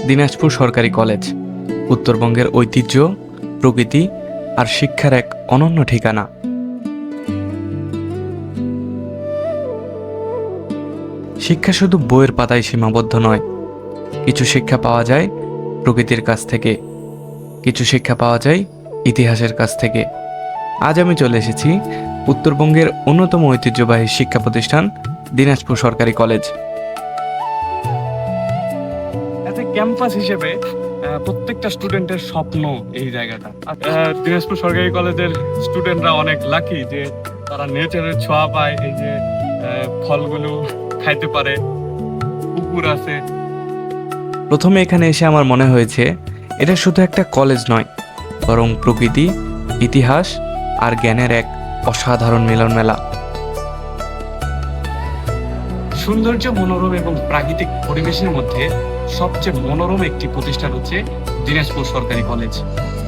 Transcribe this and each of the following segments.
দিনাজপুর সরকারি কলেজ উত্তরবঙ্গের ঐতিহ্য, প্রকৃতি আর শিক্ষার এক অনন্য ঠিকানা। শিক্ষা শুধু বইয়ের পাতায় সীমাবদ্ধ নয়। কিছু শিক্ষা পাওয়া যায় প্রকৃতির কাছ থেকে, কিছু শিক্ষা পাওয়া যায় ইতিহাসের কাছ থেকে। আজ আমি চলে এসেছি উত্তরবঙ্গের অন্যতম ঐতিহ্যবাহী শিক্ষা প্রতিষ্ঠান দিনাজপুর সরকারি কলেজ। ক্যাম্পাস হিসেবে প্রত্যেকটা স্টুডেন্টের স্বপ্ন এই জায়গাটা। দিনাজপুর সরকারি কলেজের স্টুডেন্টরা অনেক লাকি যে তারা নেচারের ছোঁয়া পায়, এই যে ফলগুলো খাইতে পারে, পুকুর আছে। প্রথমে এখানে এসে আমার মনে হয়েছে এটা শুধু একটা কলেজ নয়, বরং প্রকৃতি, ইতিহাস আর জ্ঞানের এক অসাধারণ মিলন মেলা। সৌন্দর্য, মনোরম এবং প্রাকৃতিক পরিবেশের মধ্যে সবচেয়ে মনোরম একটি প্রতিষ্ঠান হচ্ছে দিনাজপুর সরকারি কলেজ।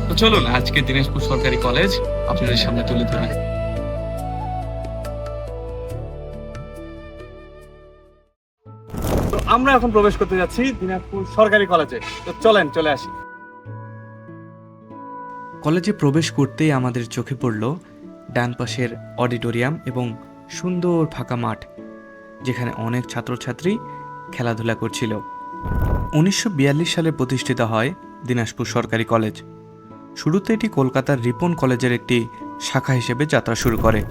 তো চলুন আজকে দিনাজপুর সরকারি কলেজ আপনাদের সামনে তুলে ধরি। তো আমরা এখন প্রবেশ করতে যাচ্ছি দিনাজপুর সরকারি কলেজে। তো চলেন চলে আসি। কলেজে প্রবেশ করতেই আমাদের চোখে পড়ল ডান পাশের অডিটোরিয়াম এবং সুন্দর ফাঁকা মাঠ, যেখানে অনেক ছাত্রছাত্রী খেলাধুলা করছিল। 1942 সালে প্রতিষ্ঠিত হয় দিনাজপুর সরকারি কলেজ। শুরুতে এটি কলকাতার রিপন কলেজের একটি শাখা হিসেবে যাত্রা শুরু করে।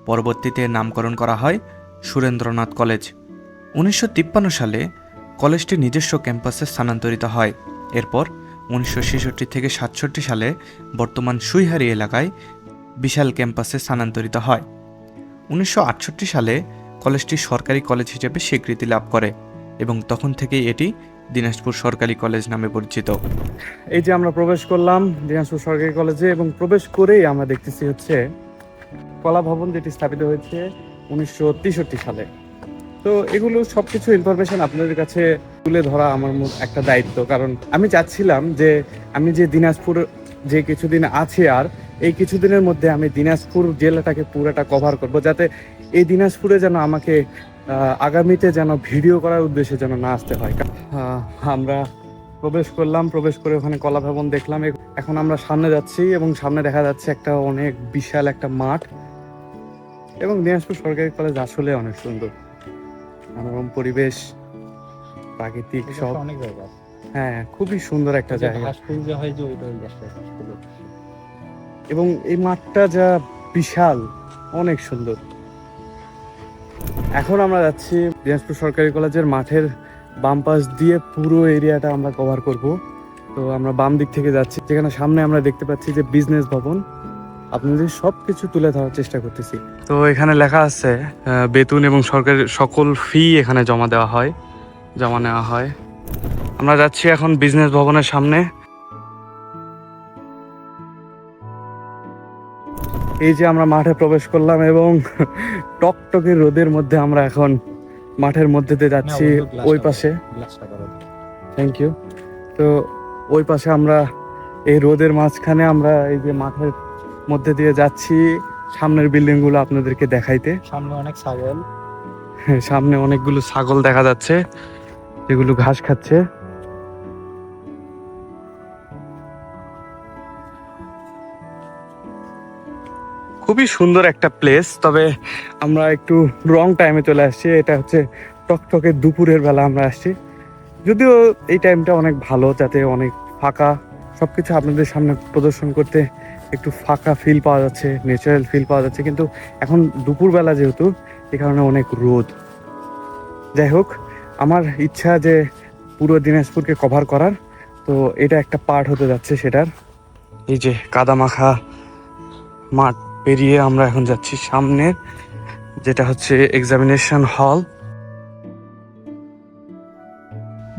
পরবর্তীতে নামকরণ করা হয় সুরেন্দ্রনাথ কলেজ। 1953 সালে কলেজটি নিজস্ব ক্যাম্পাসে স্থানান্তরিত হয়। এরপর 1966 থেকে 67 সালে বর্তমান সুইহারি এলাকায় বিশাল ক্যাম্পাসে স্থানান্তরিত হয়। 1968 সালে কলেজটি সরকারি কলেজ হিসেবে স্বীকৃতি লাভ করে এবং তখন থেকেই এটি দিনাজপুর সরকারি কলেজ নামে পরিচিত। এই যে আমরা প্রবেশ করলাম দিনাজপুর সরকারি কলেজে এবং প্রবেশ করেই আমরা দেখতেছি হচ্ছে কলা ভবন, যেটি স্থাপিত হয়েছে 1963 সালে। তো এগুলো সবকিছু ইনফরমেশন আপনাদের কাছে তুলে ধরা আমার একটা দায়িত্ব, কারণ আমি চাচ্ছিলাম যে আমি যে দিনাজপুর যে কিছুদিন আছে আর এই কিছুদিনের মধ্যে আমি দিনাজপুর জেলাটাকে পুরোটা কভার করব, যাতে এই দিনাজপুরে যেন আমাকে আগামীতে যেন ভিডিও করার উদ্দেশ্যে যেন না আসতে হয়। আমরা প্রবেশ করলাম, প্রবেশ করে ওখানে কলা ভবন দেখলাম। এখন আমরা সামনে যাচ্ছি এবং সামনে দেখা যাচ্ছে একটা অনেক বিশাল একটা মাঠ। এবং দিনাজপুর সরকারি কলেজ আসলে অনেক সুন্দর, মনোরম পরিবেশ, প্রাকৃতিক সব। হ্যাঁ, খুবই সুন্দর একটা জায়গা। এবং এই মাঠটা যা বিশাল, অনেক সুন্দর। এখন আমরা যাচ্ছি দিনাজপুর সরকারি কলেজের মাঠের বাম পাশ দিয়ে পুরো এরিয়াটা আমরা কভার করব। তো আমরা বাম দিক থেকে যাচ্ছি, যেখানে সামনে আমরা দেখতে পাচ্ছি যে বিজনেস ভবন। আপনাদের সব কিছু তুলে ধরার চেষ্টা করতেছি। তো এখানে লেখা আছে বেতন এবং সরকারের সকল ফি এখানে জমা নেওয়া হয়। আমরা যাচ্ছি এখন বিজনেস ভবনের সামনে। এই যে আমরা মাঠে প্রবেশ করলাম এবং টকটকে রোদের মধ্যে আমরা এখন মাঠের মধ্যে দিয়ে যাচ্ছি। ওই পাশে, থ্যাংক ইউ। তো ওই পাশে আমরা এই রোদের মাঝখানে আমরা এই যে মাঠের মধ্যে দিয়ে যাচ্ছি সামনের বিল্ডিং গুলো আপনাদেরকে দেখাইতে। সামনে অনেক ছাগল, সামনে অনেকগুলো ছাগল দেখা যাচ্ছে যেগুলো ঘাস খাচ্ছে। খুবই সুন্দর একটা প্লেস, তবে আমরা একটু রং টাইমে চলে আসছি। এটা হচ্ছে টকটকে দুপুরের বেলা আমরা আসছি, যদিও এই টাইমটা অনেক ভালো, যাতে অনেক ফাঁকা সবকিছু আপনাদের সামনে প্রদর্শন করতে একটু ফাঁকা ফিল পাওয়া যাচ্ছে, ন্যাচারাল ফিল পাওয়া যাচ্ছে। কিন্তু এখন দুপুরবেলা যেহেতু, এই কারণে অনেক রোদ। যাই হোক, আমার ইচ্ছা যে পুরো দিনাজপুরকে কভার করার, তো এটা একটা পার্ট হতে যাচ্ছে সেটার। এই যে কাদামাখা মাঠ পেরিয়ে আমরা এখন যাচ্ছি সামনে, যেটা হচ্ছে এক্সামিনেশন হল।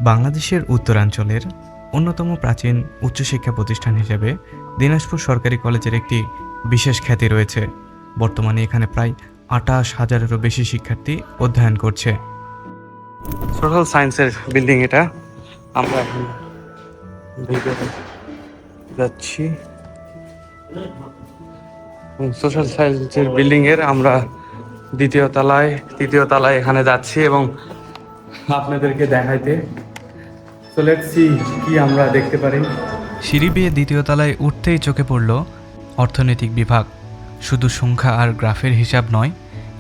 বাংলাদেশের উত্তরাঞ্চলের অন্যতম প্রাচীন উচ্চশিক্ষা প্রতিষ্ঠান হিসেবে দিনাজপুর সরকারি কলেজের একটি বিশেষ খ্যাতি রয়েছে। বর্তমানে এখানে প্রায় 28,000-এরও বেশি শিক্ষার্থী অধ্যয়ন করছে। সোশ্যাল সায়েন্সের বিল্ডিং এটা। আমরা এখন ভিতরে যাচ্ছি সোশ্যাল সায়েন্সের বিল্ডিং এর। আমরা তৃতীয় তলায় এখানে যাচ্ছি এবং আপনাদেরকে দেখাইতে সো লেটস সি কি আমরা দেখতে পারি। সিঁড়ি বেয়ে দ্বিতীয় তলায় উঠতেই চোখে পড়ল অর্থনৈতিক বিভাগ। শুধু সংখ্যা আর গ্রাফের হিসাব নয়,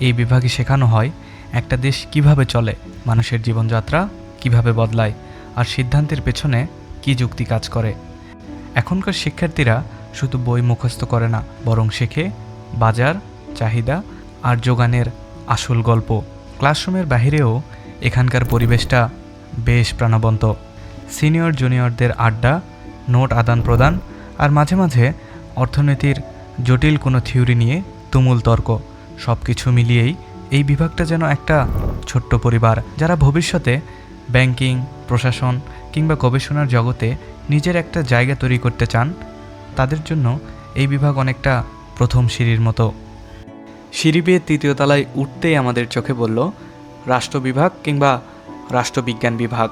এই বিভাগে শেখানো হয় একটা দেশ কিভাবে চলে, মানুষের জীবনযাত্রা কিভাবে বদলায়, আর সিদ্ধান্তের পেছনে কী যুক্তি কাজ করে। এখনকার শিক্ষার্থীরা শুধু বই মুখস্থ করে না, বরং শেখে বাজার, চাহিদা আর যোগানের আসল গল্প। ক্লাসরুমের বাইরেও এখানকার পরিবেশটা বেশ প্রাণবন্ত। সিনিয়র জুনিয়রদের আড্ডা, নোট আদান প্রদান, আর মাঝে মাঝে অর্থনীতির জটিল কোনো থিওরি নিয়ে তুমুল তর্ক, সব কিছু মিলিয়েই এই বিভাগটা যেন একটা ছোট্ট পরিবার। যারা ভবিষ্যতে ব্যাংকিং, প্রশাসন কিংবা গবেষণার জগতে নিজের একটা জায়গা তৈরি করতে চান, তাদের জন্য এই বিভাগ অনেকটা প্রথম সিঁড়ির মতো। সিঁড়ি বেয়ে তৃতীয় তলায় উঠতেই আমাদের চোখে পড়ল রাষ্ট্র বিভাগ কিংবা রাষ্ট্রবিজ্ঞান বিভাগ।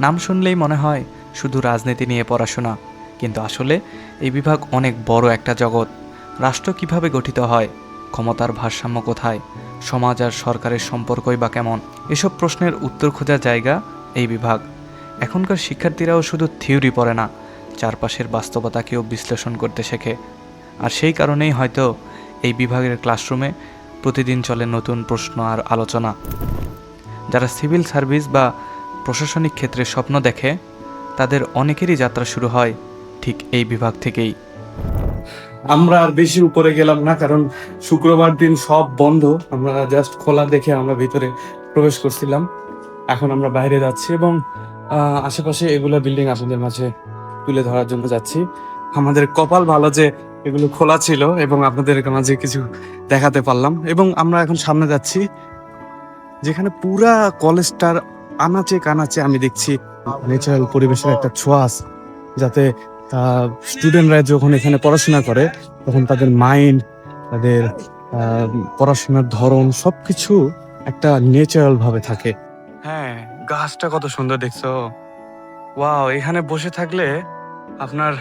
নাম শুনলেই মনে হয় শুধু রাজনীতি নিয়ে পড়াশোনা, কিন্তু আসলে এই বিভাগ অনেক বড় একটা জগৎ। রাষ্ট্র কিভাবে গঠিত হয়, ক্ষমতার ভারসাম্য কোথায়, সমাজ আর সরকারের সম্পর্কই বা কেমন, এসব প্রশ্নের উত্তর খোঁজার জায়গা এই বিভাগ। এখনকার শিক্ষার্থীরাও শুধু থিওরি পড়ে না, চারপাশের বাস্তবতাকেও বিশ্লেষণ করতে শেখে। আর সেই কারণেই হয়তো এই বিভাগের ক্লাসরুমে প্রতিদিন চলে নতুন প্রশ্ন আর আলোচনা। যারা সিভিল সার্ভিস বা প্রশাসনিক ক্ষেত্রে স্বপ্ন দেখে, তাদের অনেকেরই যাত্রা শুরু হয় ঠিক এই বিভাগ থেকেই। আমরা আর বেশি উপরে গেলাম না, কারণ শুক্রবার দিন সব বন্ধ। আমরা জাস্ট খোলা দেখে আমরা ভিতরে প্রবেশ করছিলাম। এখন আমরা বাইরে যাচ্ছি এবং আশেপাশে এগুলো বিল্ডিং আপনাদের মাঝে তুলে ধরার জন্য যাচ্ছি। আমাদের কপাল ভালো যে এগুলো খোলা ছিল এবং আপনাদের মাঝে কিছু দেখাতে পারলাম। এবং আমরা এখন সামনে যাচ্ছি, যেখানে পুরা কলেজটার আনাচে কানাচে আমি দেখছি ন্যাচারাল পরিবেশের একটা ছোঁয়া আছে, যাতে স্টুডেন্টরা যখন এখানে পড়াশোনা করে তখন তাদের মাইন্ড, তাদের পড়াশোনার ধরন সবকিছু একটা ন্যাচারাল ভাবে থাকে। হ্যাঁ, গাছটা কত সুন্দর দেখছো। ওয়াও, এখানে বসে থাকলে আপনার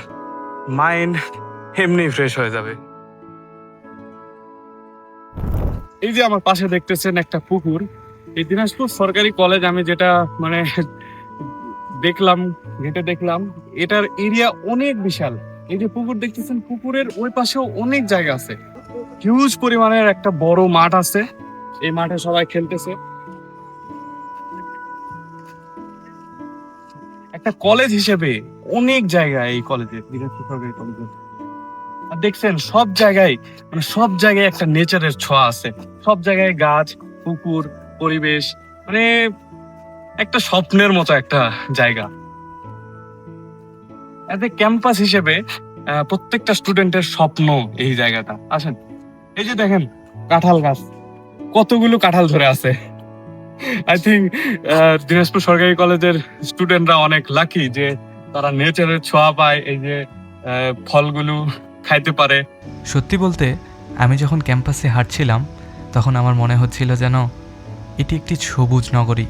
মাইন্ড এমনি ফ্রেশ হয়ে যাবে। এই যে আমার পাশে দেখতেছেন একটা পুকুর, এই দিনাজপুর সরকারি কলেজ আমি যেটা মানে দেখলাম, ঘেটে দেখলাম, এটার এরিয়া অনেক বিশাল। এই যে পুকুর দেখতেছেন, পুকুরের ওই পাশেও অনেক জায়গা আছে, হিউজ পরিমাণের একটা বড় মাঠ আছে। এই মাঠে সবাই খেলতেছে। একটা কলেজ হিসেবে অনেক জায়গা এই কলেজে, দিনাজপুর সরকারি কলেজে। আর দেখছেন সব জায়গায়, মানে সব জায়গায় একটা নেচারের ছোঁয়া আছে। সব জায়গায় গাছ, পুকুর, পরিবেশ, মানে একটা স্বপ্নের মতো একটা জায়গা। এজ এ ক্যাম্পাস হিসেবে প্রত্যেকটা স্টুডেন্টের স্বপ্ন এই জায়গাটা। আসেন, এই যে দেখেন কাঁঠাল গাছ, কতগুলো কাঁঠাল ধরে আছে। আই থিঙ্ক দিনাজপুর সরকারি কলেজের স্টুডেন্টরা অনেক লাকি যে তারা নেচারের ছোঁয়া পায়, এই যে ফলগুলো খাইতে পারে। সত্যি বলতে, আমি যখন ক্যাম্পাসে হাঁটছিলাম তখন আমার মনে হচ্ছিল যেন এটি একটি সবুজ নগরী।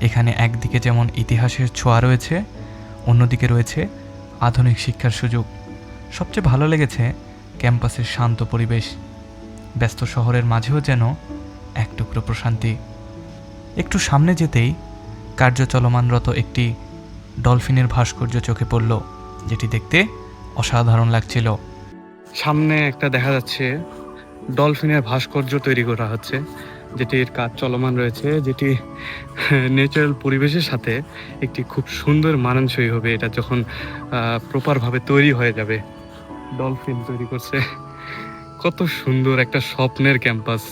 এখানে একদিকে যেমন ইতিহাসের ছোঁয়া রয়েছে, অন্যদিকে রয়েছে আধুনিক শিক্ষার সুযোগ। সবচেয়ে ভালো লেগেছে ক্যাম্পাসের শান্ত পরিবেশ, ব্যস্ত শহরের মাঝেও যেন এক টুকরো প্রশান্তি। একটু সামনে যেতেই কার্য চলমানরত একটি ডলফিনের ভাস্কর্য চোখে পড়ল, যেটি দেখতে অসাধারণ লাগছিল। সামনে একটা দেখা যাচ্ছে ডলফিনের ভাস্কর্য তৈরি করা হচ্ছে, যেটির কাজ চলমান রয়েছে, যেটি ন্যাচারাল পরিবেশের সাথে একটি খুব সুন্দর মানানসই হবে এটা যখন প্রপারভাবে তৈরি হয়ে যাবে। ডলফিন তৈরি করছে, কত সুন্দর একটা স্বপ্নের ক্যাম্পাস।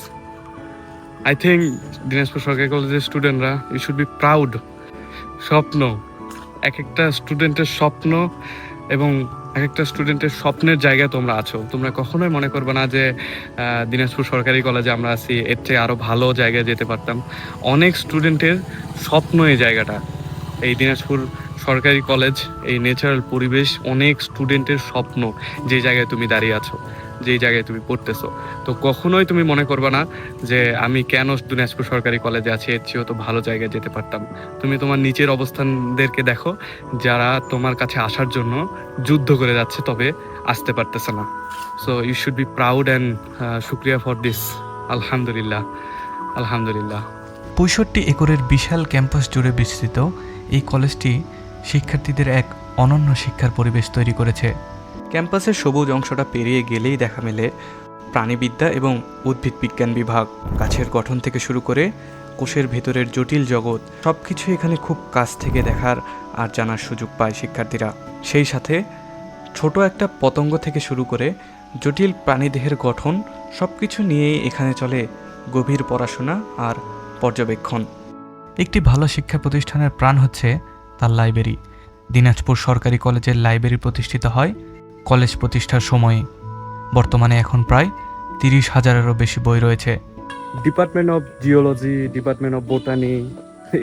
আই থিঙ্ক দিনাজপুর সরকারি কলেজের স্টুডেন্টরা ইউ শুড বি প্রাউড। স্বপ্ন, এক একটা স্টুডেন্টের স্বপ্ন, এবং এক একটা স্টুডেন্টের স্বপ্নের জায়গায় তোমরা আছো। তোমরা কখনোই মনে করবে না যে দিনাজপুর সরকারি কলেজে আমরা আছি, এর চেয়ে আরও ভালো জায়গায় যেতে পারতাম। অনেক স্টুডেন্টের স্বপ্ন এই জায়গাটা, এই দিনাজপুর সরকারি কলেজ, এই ন্যাচারাল পরিবেশ, অনেক স্টুডেন্টের স্বপ্ন যে জায়গায় তুমি দাঁড়িয়ে আছো, যেই জায়গায় তুমি পড়তেছো। তো কখনোই তুমি মনে করবে না যে আমি কেন দিনাজপুর সরকারি কলেজে আছি, এর চেয়েও তো ভালো জায়গায় যেতে পারতাম। তুমি তোমার নিচের অবস্থানদেরকে দেখো, যারা তোমার কাছে আসার জন্য যুদ্ধ করে যাচ্ছে তবে আসতে পারতেছে না। So you should be proud and শুক্রিয়া ফর দিস। আলহামদুলিল্লাহ, আলহামদুলিল্লাহ। 65 একরের বিশাল ক্যাম্পাস জুড়ে বিস্তৃত এই কলেজটি শিক্ষার্থীদের এক অনন্য শিক্ষার পরিবেশ তৈরি করেছে। ক্যাম্পাসের সবুজ অংশটা পেরিয়ে গেলেই দেখা মেলে প্রাণীবিদ্যা এবং উদ্ভিদ বিজ্ঞান বিভাগ। গাছের গঠন থেকে শুরু করে কোষের ভেতরের জটিল জগৎ সব কিছু এখানে খুব কাছ থেকে দেখার আর জানার সুযোগ পায় শিক্ষার্থীরা। সেই সাথে ছোট একটা পতঙ্গ থেকে শুরু করে জটিল প্রাণীদেহের গঠন সব কিছু নিয়েই এখানে চলে গভীর পড়াশোনা আর পর্যবেক্ষণ। একটি ভালো শিক্ষা প্রতিষ্ঠানের প্রাণ হচ্ছে তার লাইব্রেরি। দিনাজপুর সরকারি কলেজের লাইব্রেরি প্রতিষ্ঠিত হয় কলেজ প্রতিষ্ঠার সময়ে। বর্তমানে এখন প্রায় 30,000-এরও বেশি বই রয়েছে। Department of geology, department of botany,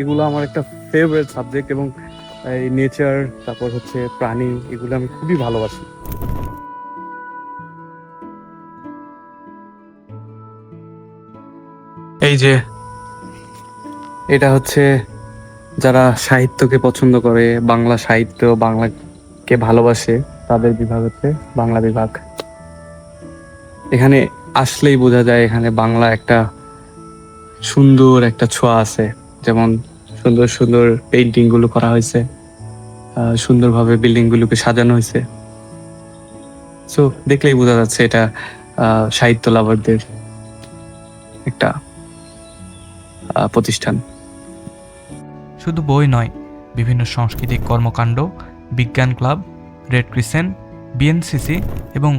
এগুলো আমার একটা ফেভারিট সাবজেক্ট, এবং এই নেচার, তারপর হচ্ছে প্রাণী, এগুলো আমি খুবই ভালোবাসি। এই যে এটা হচ্ছে যারা সাহিত্যকে পছন্দ করে, বাংলা সাহিত্য, বাংলাকে ভালোবাসে, তাদের বিভাগ হচ্ছে বাংলা বিভাগ। এখানে আসলেই বোঝা যায় এখানে বাংলা একটা সুন্দর একটা ছোঁয়া আছে। যেমন সুন্দর সুন্দর পেইন্টিং গুলো করা হয়েছে, সুন্দরভাবে বিল্ডিং গুলোকে সাজানো হয়েছে। সো দেখলেই বোঝা যাচ্ছে এটা সাহিত্য লাভারদের একটা প্রতিষ্ঠান। শুধু বই নয়, বিভিন্ন সাংস্কৃতিক কর্মকাণ্ড, বিজ্ঞান ক্লাব, রেড ক্রিসেন্ট, বিএনসিসি এবং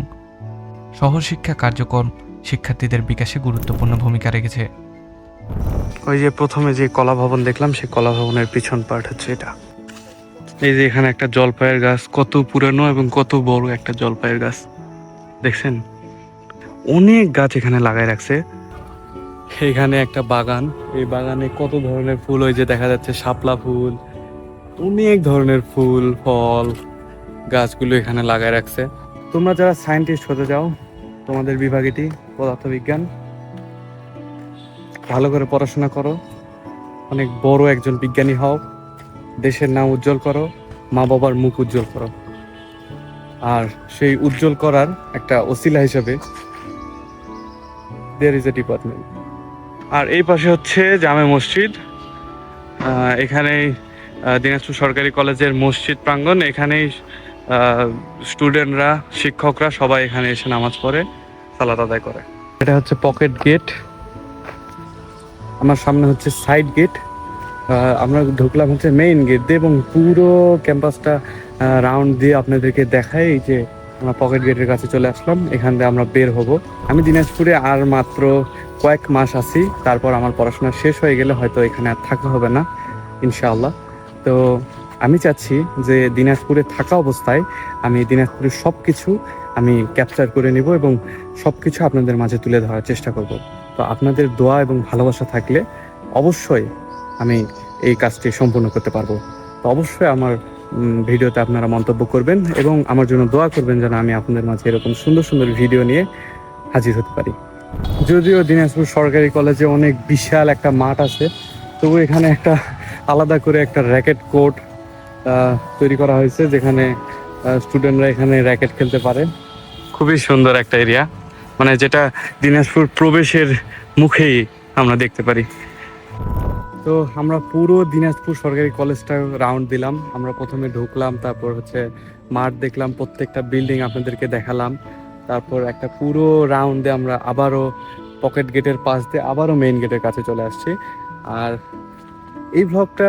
সহশিক্ষা কার্যক্রম শিক্ষার্থীদের বিকাশে গুরুত্বপূর্ণ ভূমিকা রেখেছে। ওই যে প্রথমে যে কলা ভবন দেখলাম, সেই কলা ভবনের পিছন পার্ট হচ্ছে এটা। এই যে এখানে একটা জলপাইয়ের গাছ, কত পুরানো এবং কত বড় একটা জলপাইয়ের গাছ দেখছেন। অনেক গাছ এখানে লাগাই রাখছে। এখানে একটা বাগান, এই বাগানে কত ধরনের ফুল, ওই যে দেখা যাচ্ছে শাপলা ফুল, অনেক ধরনের ফুল ফল গাছগুলো এখানে লাগাই রাখছে। তোমরা যারা সায়েন্টিস্ট হতে চাও, তোমাদের বিভাগ এটি পদার্থবিজ্ঞান, ভালো করে পড়াশোনা করো, অনেক বড় একজন বিজ্ঞানী হও, দেশের নাম উজ্জ্বল করো, মা বাবার মুখ উজ্জ্বল করো। আর সেই উজ্জ্বল করার একটা ওসিলা হিসেবে দেয়ার ইজ এ ডিপার্টমেন্ট। আর এই পাশে হচ্ছে জামে মসজিদ। এখানেই দিনাজপুর সরকারি কলেজের মসজিদ প্রাঙ্গণ। এখানেই স্টুডেন্টরা, শিক্ষকরা সবাই এখানে এসে নামাজ পড়ে, সালাত আদায় করে। এটা হচ্ছে পকেট গেট, আমার সামনে হচ্ছে সাইড গেট। আমরা ঢুকলাম হচ্ছে মেইন গেট দিয়ে, এবং পুরো ক্যাম্পাসটা রাউন্ড দিয়ে আপনাদেরকে দেখাই। এই যে আমরা পকেট গেটের কাছে চলে আসলাম, এখান দিয়ে আমরা বের হব। আমি দিনাজপুরে আর মাত্র কয়েক মাস আছি, তারপর আমার পড়াশোনা শেষ হয়ে গেলে হয়তো এখানে আর থাকা হবে না ইনশাআল্লাহ। তো আমি চাচ্ছি যে দিনাজপুরে থাকা অবস্থায় আমি দিনাজপুরের সব কিছু আমি ক্যাপচার করে নিব এবং সব কিছু আপনাদের মাঝে তুলে ধরার চেষ্টা করব। তো আপনাদের দোয়া এবং ভালোবাসা থাকলে অবশ্যই আমি এই কাজটি সম্পূর্ণ করতে পারবো। তো অবশ্যই আমার ভিডিওতে আপনারা মন্তব্য করবেন এবং আমার জন্য দোয়া করবেন যেন আমি আপনাদের মাঝে এরকম সুন্দর সুন্দর ভিডিও নিয়ে হাজির হতে পারি। যদিও দিনাজপুর সরকারি কলেজে অনেক বিশাল একটা মাঠ আছে, তবু এখানে একটা আলাদা করে একটা র্যাকেট কোর্ট তৈরি করা হয়েছে, যেখানে স্টুডেন্টরা এখানে র্যাকেট খেলতে পারে। খুবই সুন্দর একটা এরিয়া, মানে যেটা দিনাজপুর প্রবেশের মুখেই আমরা দেখতে পারি। তো আমরা পুরো দিনাজপুর সরকারি কলেজটা রাউন্ড দিলাম। আমরা প্রথমে ঢুকলাম, তারপর হচ্ছে মাঠ দেখলাম, প্রত্যেকটা বিল্ডিং আপনাদেরকে দেখালাম, তারপর একটা পুরো রাউন্ডে আমরা আবারও পকেট গেটের পাশ দিয়ে আবারও মেইন গেটের কাছে চলে আসছি। আর এই ব্লগটা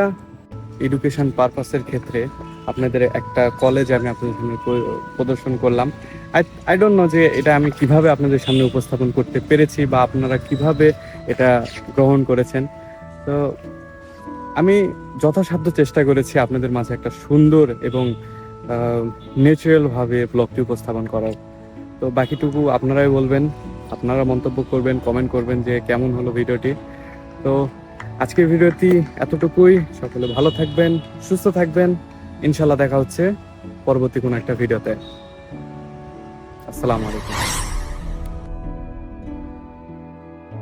এডুকেশন পারপাসের ক্ষেত্রে আপনাদের একটা কলেজ আমি আপনাদের সামনে প্রদর্শন করলাম। আই ডোন্ট নো যে এটা আমি কিভাবে আপনাদের সামনে উপস্থাপন করতে পেরেছি বা আপনারা কিভাবে এটা গ্রহণ করেছেন। তো আমি যথাসাধ্য চেষ্টা করেছি আপনাদের মাঝে একটা সুন্দর এবং ন্যাচারালভাবে ব্লগটি উপস্থাপন করার। তো বাকিটুকু আপনারাই বলবেন, আপনারা মন্তব্য করবেন, কমেন্ট করবেন যে কেমন হলো ভিডিওটি। তো আজকের ভিডিওটি এতটুকুই। সকলে ভালো থাকবেন, সুস্থ থাকবেন, ইনশাল্লাহ দেখা হচ্ছে পরবর্তী কোনো একটা ভিডিওতে। আসসালামু আলাইকুম।